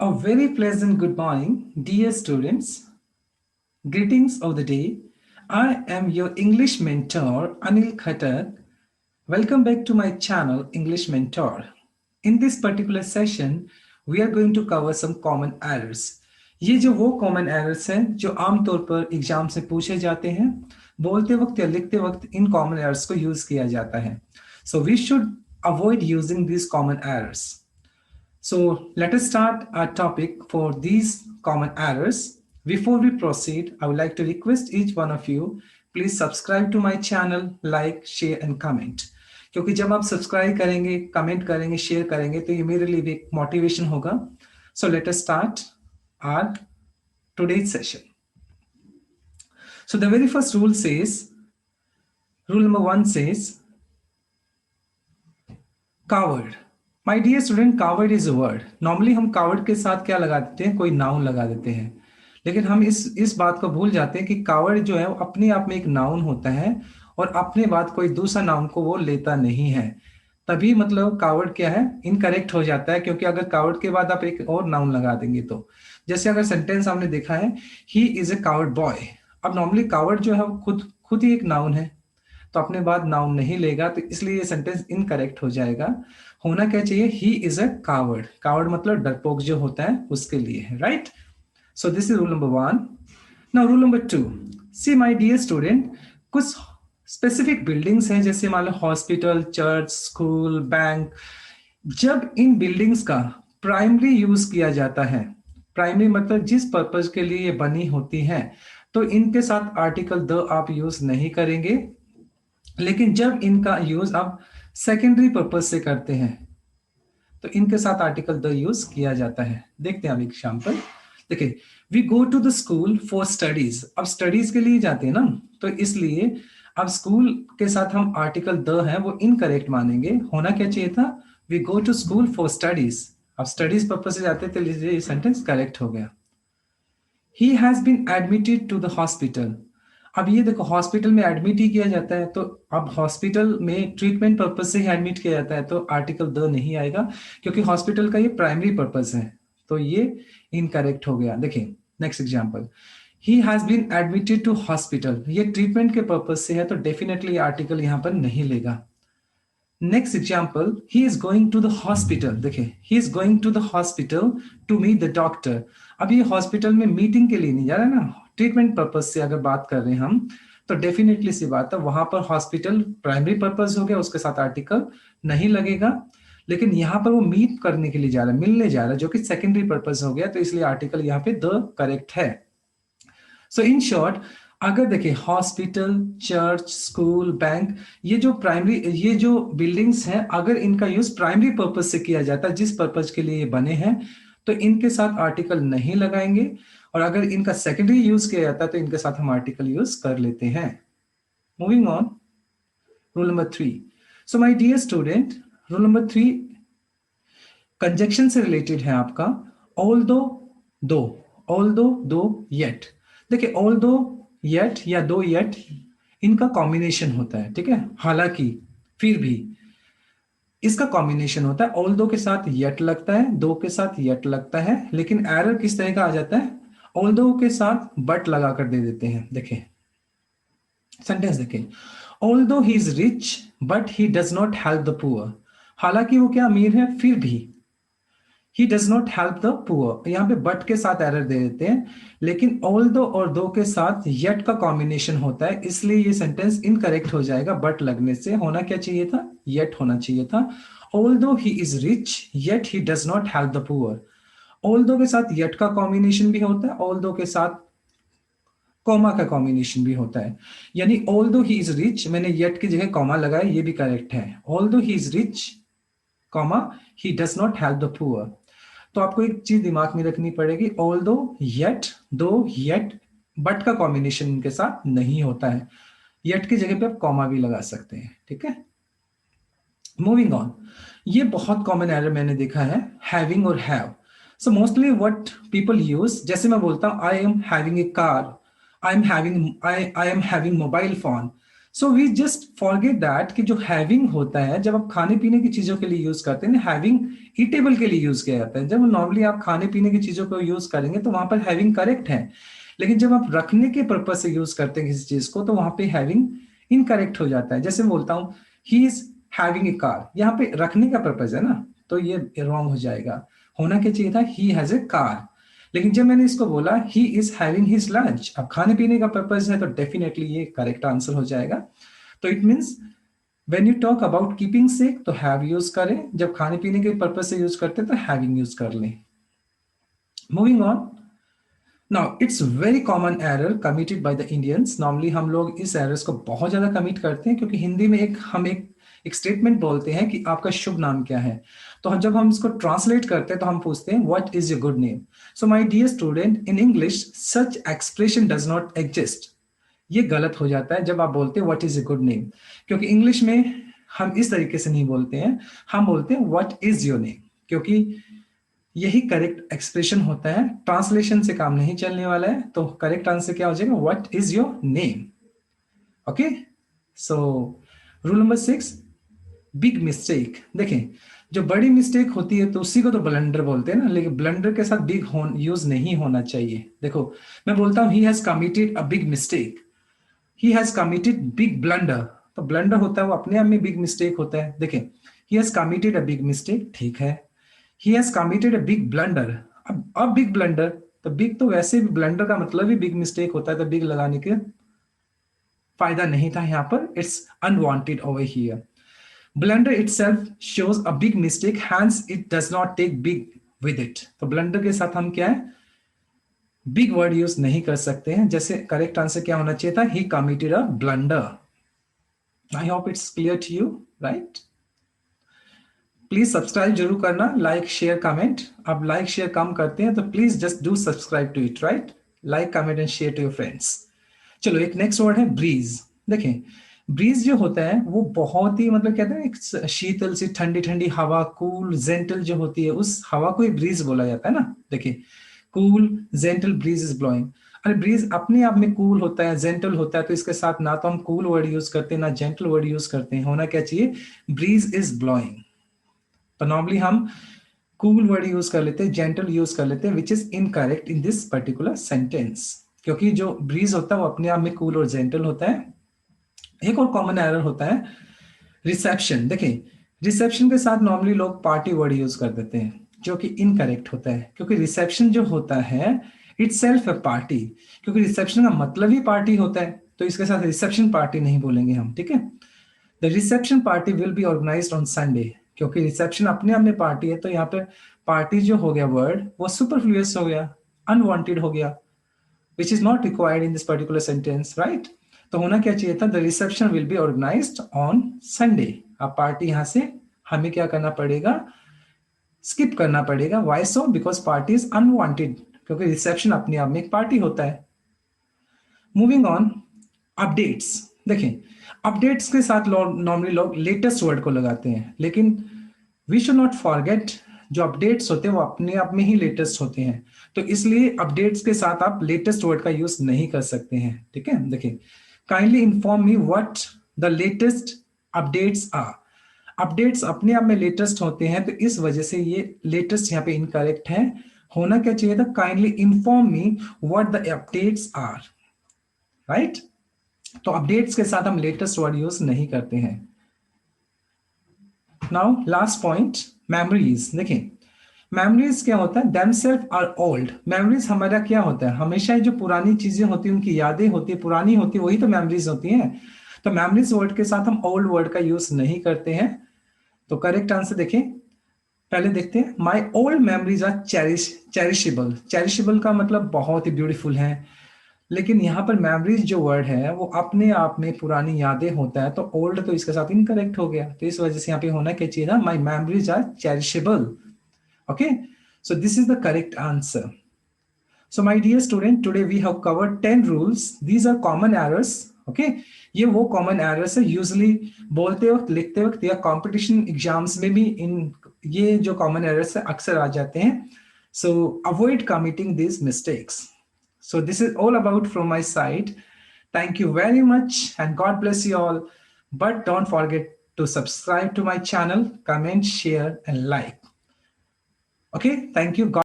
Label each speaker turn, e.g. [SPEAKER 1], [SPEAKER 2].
[SPEAKER 1] A very pleasant good morning, dear students. Greetings of the day. I am your English mentor, Anil Khattak. Welcome back to my channel, English Mentor. In this particular session, we are going to cover some common errors. ये जो वो common errors हैं जो आमतौर पर exam से पूछे जाते हैं, बोलते वक्त या लिखते वक्त इन कॉमन एरर्स को यूज किया जाता है. So we should avoid using these common errors. So let us start our topic for these common errors. Before we proceed, I would like to request each one of you, please subscribe to my channel, like, share and comment. क्योंकि जब आप subscribe करेंगे, comment करेंगे, share करेंगे तो ये मेरे लिए भी एक मोटिवेशन होगा. So let us start our today's session. So the very first rule says, rule number 1 says, coward. My dear student, coward is a word. Normally हम coward के साथ क्या लगा देते हैं, कोई नाउन लगा देते हैं. लेकिन हम इस बात को भूल जाते हैं कि coward जो है वो अपने आप में एक नाउन होता है और अपने बाद कोई दूसरा नाउन को वो लेता नहीं है. तभी मतलब coward क्या है, इनकरेक्ट हो जाता है. क्योंकि अगर coward के बाद आप एक और नाउन लगा देंगे तो जैसे अगर सेंटेंस हमने देखा है, he is a coward boy. अब नॉर्मली coward जो है खुद ही एक नाउन है, तो अपने बाद नाउन नहीं लेगा, तो इसलिए ये सेंटेंस इनकरेक्ट हो जाएगा. होना क्या चाहिए, he is a coward. Coward मतलब डरपोक जो होता है उसके लिए है, right. So this is rule number 1. Now rule number 2. See my dear student, कुछ स्पेसिफिक बिल्डिंग्स हैं जैसे मान लो हॉस्पिटल, चर्च, स्कूल, बैंक. जब इन बिल्डिंग्स का प्राइमरी यूज किया जाता है, प्राइमरी मतलब जिस पर्पज के लिए ये बनी होती है, तो इनके साथ आर्टिकल द आप यूज नहीं करेंगे. लेकिन जब इनका यूज आप सेकेंडरी पर्पज से करते हैं तो इनके साथ आर्टिकल द यूज किया जाता है. देखते हैं अब एग्जांपल. देखिए, we go to the school for studies. अब स्टडीज के लिए जाते हैं ना, तो इसलिए अब स्कूल के साथ हम आर्टिकल द है वो इनकरेक्ट मानेंगे. होना क्या चाहिए था, we go to school for studies. अब स्टडीज पर्पज से जाते तो ये सेंटेंस करेक्ट हो गया. He has been admitted to the hospital. अब ये देखो, हॉस्पिटल में एडमिट ही किया जाता है, तो अब हॉस्पिटल में ट्रीटमेंट पर्पज से ही एडमिट किया जाता है, तो आर्टिकल द नहीं आएगा क्योंकि हॉस्पिटल का ये प्राइमरी पर्पज है. तो ये इनकरेक्ट हो गया. देखिए next example, he has been admitted to hospital. ये ट्रीटमेंट के पर्पज से है, तो डेफिनेटली आर्टिकल यहां पर नहीं लेगा. Next example, he is going to the hospital. देखिए, he is going to the hospital to meet the doctor. अब ये हॉस्पिटल में मीटिंग के लिए नहीं जा रहा है ना, ट्रीटमेंट पर्पज से अगर बात कर रहे हैं हम, तो डेफिनेटली सी बात है वहां पर हॉस्पिटल प्राइमरी पर्पज हो गया, उसके साथ आर्टिकल नहीं लगेगा. लेकिन यहाँ पर वो मीट करने के लिए जा रहा है, मिलने जा रहा है, जो कि सेकेंडरी पर्पज हो गया, तो इसलिए आर्टिकल यहाँ पे द करेक्ट है. सो इन शॉर्ट, अगर देखिए हॉस्पिटल, चर्च, स्कूल, बैंक, ये जो बिल्डिंग्स हैं, अगर इनका यूज प्राइमरी पर्पज से किया जाता है, जिस पर्पज के लिए ये बने हैं, तो इनके साथ आर्टिकल नहीं लगाएंगे. और अगर इनका सेकेंडरी यूज किया जाता है तो इनके साथ हम आर्टिकल यूज कर लेते हैं. Moving on, rule number 3. So my dear student, rule number 3 conjunction से रिलेटेड है आपका. ऑल्दो, दो, ऑल्दो, दो, येट. देखिए, ऑल्दो, येट या दो, येट, इनका कॉम्बिनेशन होता है, ठीक है. हालांकि, फिर भी, इसका कॉम्बिनेशन होता है. ऑल्दो के साथ येट लगता है, दो के साथ येट लगता है. लेकिन एरर किस तरह का आ जाता है, ऑल्दो के साथ बट लगाकर दे देते हैं. देखिए सेंटेंस देखिए, although he is rich but he does not help the poor. हालांकि वो क्या अमीर है, फिर भी he does not help the poor. यहाँ पे बट के साथ एरर दे देते हैं. लेकिन ऑल्दो और दो के साथ येट का कॉम्बिनेशन होता है, इसलिए ये सेंटेंस इनकरेक्ट हो जाएगा बट लगने से. होना क्या चाहिए था, येट होना चाहिए था. Although he is rich yet he does not help the poor. Although के साथ येट का कॉम्बिनेशन भी होता है, ऑल्दो के साथ कॉमा का कॉम्बिनेशन भी होता है. यानी ऑल्दो ही इज रिच, मैंने येट की जगह कॉमा लगाया, ये भी करेक्ट है. Although he is rich, comma, he does not help the poor. तो आपको एक चीज दिमाग में रखनी पड़ेगी, ऑल्दो, येट, दो, येट, बट का कॉम्बिनेशन इनके साथ नहीं होता है. येट की जगह पे आप कॉमा भी लगा सकते हैं, ठीक है. मूविंग ऑन, ये बहुत कॉमन एरर मैंने देखा है, हैविंग और have. So mostly what people use, जैसे मैं बोलता हूं I am having a car, I am having mobile phone. So we just forget that कि जो हैविंग होता है, जब आप खाने पीने की चीजों के लिए यूज करते हैं, हैविंग ईटेबल के लिए यूज किया जाता है। जब नॉर्मली आप खाने पीने की चीजों को यूज करेंगे तो वहां पर हैविंग करेक्ट है, लेकिन जब आप रखने के पर्पज से यूज करते हैं किसी चीज को तो वहां पे हैविंग इनकरेक्ट हो जाता है। जैसे मैं बोलता हूँ he is having a car, यहाँ पे रखने का पर्पज है ना, तो ये रॉन्ग हो जाएगा। होना क्या चाहिए था, ही हैज ए कार। लेकिन जब मैंने इसको बोला he is having his lunch, अब खाने पीने का पर्पज है तो डेफिनेटली ये करेक्ट आंसर हो जाएगा। तो it means when you talk about keeping sick to have use करें, जब खाने पीने के पर्पज से यूज करते तो हैविंग यूज कर लें। Moving on, now it's very common error committed by the Indians. Normally हम लोग इस एरर्स को बहुत ज्यादा कमिट करते हैं, क्योंकि हिंदी में एक स्टेटमेंट बोलते हैं कि आपका शुभ नाम क्या है। तो जब हम इसको ट्रांसलेट करते हैं तो हम पूछते हैं what is your good name. So my dear student, in English such expression does not exist. ये गलत हो जाता है जब आप बोलते हैं what is your good name, क्योंकि इंग्लिश में हम इस तरीके से नहीं बोलते हैं, हम बोलते हैं व्हाट इज योर नेम, क्योंकि यही करेक्ट एक्सप्रेशन होता है। ट्रांसलेशन से काम नहीं चलने वाला है, तो करेक्ट आंसर क्या हो जाएगा, what is your name. Okay, so rule number 6, big mistake. देखें, जो बड़ी मिस्टेक होती है तो उसी को तो ब्लंडर बोलते हैं ना, लेकिन ब्लंडर के साथ बिग यूज नहीं होना चाहिए। देखो, मैं बोलता हूं he has committed a big mistake, he has committed big blunder, तो ब्लंडर होता है वो अपने आप में बिग मिस्टेक होता है। देखें, he has committed a big mistake, ठीक है, he has committed a big blunder. अब बिग ब्लंडर, तो बिग तो वैसे भी ब्लंडर का मतलब ही बिग मिस्टेक होता है, तो बिग लगाने के फायदा नहीं था यहाँ पर, it's unwanted over here. Blunder itself shows a big mistake, hence it does not take big with it. तो ब्लंडर के साथ हम क्या है, बिग वर्ड यूज नहीं कर सकते हैं। जैसे करेक्ट आंसर क्या होना चाहिए था, he committed a blunder. I hope it's clear to you, right? Please subscribe जरूर करना, लाइक शेयर कमेंट। अब लाइक शेयर कम करते हैं तो please just do subscribe to it, right? Like comment and share to your friends. चलो, एक next word है ब्रीज। देखें, ब्रीज जो होता है वो बहुत ही मतलब कहते हैं एक शीतल सी ठंडी ठंडी हवा, कूल जेंटल जो होती है, उस हवा को ही ब्रीज बोला जाता है ना। देखिए, cool gentle breeze is blowing. अरे ब्रीज अपने आप में कूल होता है, जेंटल होता है, तो इसके साथ ना तो हम कूल वर्ड यूज करते हैं ना जेंटल वर्ड यूज करते हैं। होना क्या चाहिए, ब्रीज इज ब्लोइंग। तो नॉर्मली हम कूल वर्ड यूज कर लेते हैं, जेंटल यूज कर लेते हैं, which is incorrect in this particular sentence, क्योंकि जो ब्रीज होता है वो अपने आप में कूल और जेंटल होता है। एक और कॉमन एरर होता है रिसेप्शन। देखिए, रिसेप्शन के साथ नॉर्मली लोग पार्टी वर्ड यूज कर देते हैं, जो कि इनकरेक्ट होता है, क्योंकि रिसेप्शन जो होता है इटसेल्फ ए पार्टी, क्योंकि रिसेप्शन का मतलब ही पार्टी होता है, तो इसके साथ रिसेप्शन पार्टी नहीं बोलेंगे हम, ठीक है। The reception party will be organised on Sunday, क्योंकि रिसेप्शन अपने आप में पार्टी है, तो यहाँ पे पार्टी जो हो गया वर्ड वो सुपरफ्लुअस हो गया, अनवांटेड हो गया, which is not required in this particular sentence, right? तो होना क्या चाहिए था, the reception will be organised on Sunday. अब पार्टी यहां से हमें क्या करना पड़ेगा, स्किप करना पड़ेगा। Why so, because party is unwanted, क्योंकि रिसेप्शन अपने आप में एक पार्टी होता है। Moving on, updates. देखें, अपडेट्स के साथ नॉर्मली लोग लेटेस्ट वर्ड को लगाते हैं, लेकिन वी शुड नॉट फॉरगेट जो अपडेट्स होते हैं वो अपने आप में ही लेटेस्ट होते हैं, तो इसलिए अपडेट्स के साथ आप लेटेस्ट वर्ड का यूज नहीं कर सकते हैं, ठीक है। देखिए, kindly inform me what the latest updates are. Updates अपने आप में लेटेस्ट होते हैं, तो इस वजह से ये लेटेस्ट यहाँ पे इनकरेक्ट है। होना क्या चाहिए था, kindly inform me what the updates are, right? तो अपडेट्स के साथ हम लेटेस्ट वर्ड यूज नहीं करते हैं। Now last point, memories. देखिए, मेमोरीज क्या होता है, देमसेल्फ आर ओल्ड। मेमोरीज हमारा क्या होता है, हमेशा जो पुरानी चीजें होती है, उनकी यादें होती है, पुरानी होती है, वही तो मेमोरीज होती हैं। तो मेमोरीज वर्ड के साथ हम ओल्ड वर्ड का यूज नहीं करते हैं। तो करेक्ट आंसर देखिए, पहले देखते हैं, my old memories are cherishable. Cherishable का मतलब बहुत ही ब्यूटीफुल है, लेकिन यहाँ पर मेमोरीज जो वर्ड है वो अपने आप में पुरानी यादें होता है, तो ओल्ड तो इसके साथ इनकरेक्ट हो गया, तो इस वजह से यहाँ पे होना क्या चाहिए था, my memories are cherishable. Okay, so this is the correct answer. So my dear student, today we have covered 10 rules. These are common errors. Okay, ये वो common errors है, usually बोलते वक्त, लिखते वक्त या competition exams में भी इन ये जो common errors है अक्सर आ जाते हैं. So avoid committing these mistakes. So this is all about from my side. Thank you very much and God bless you all. But don't forget to subscribe to my channel, comment, share, and like. Okay, thank you. God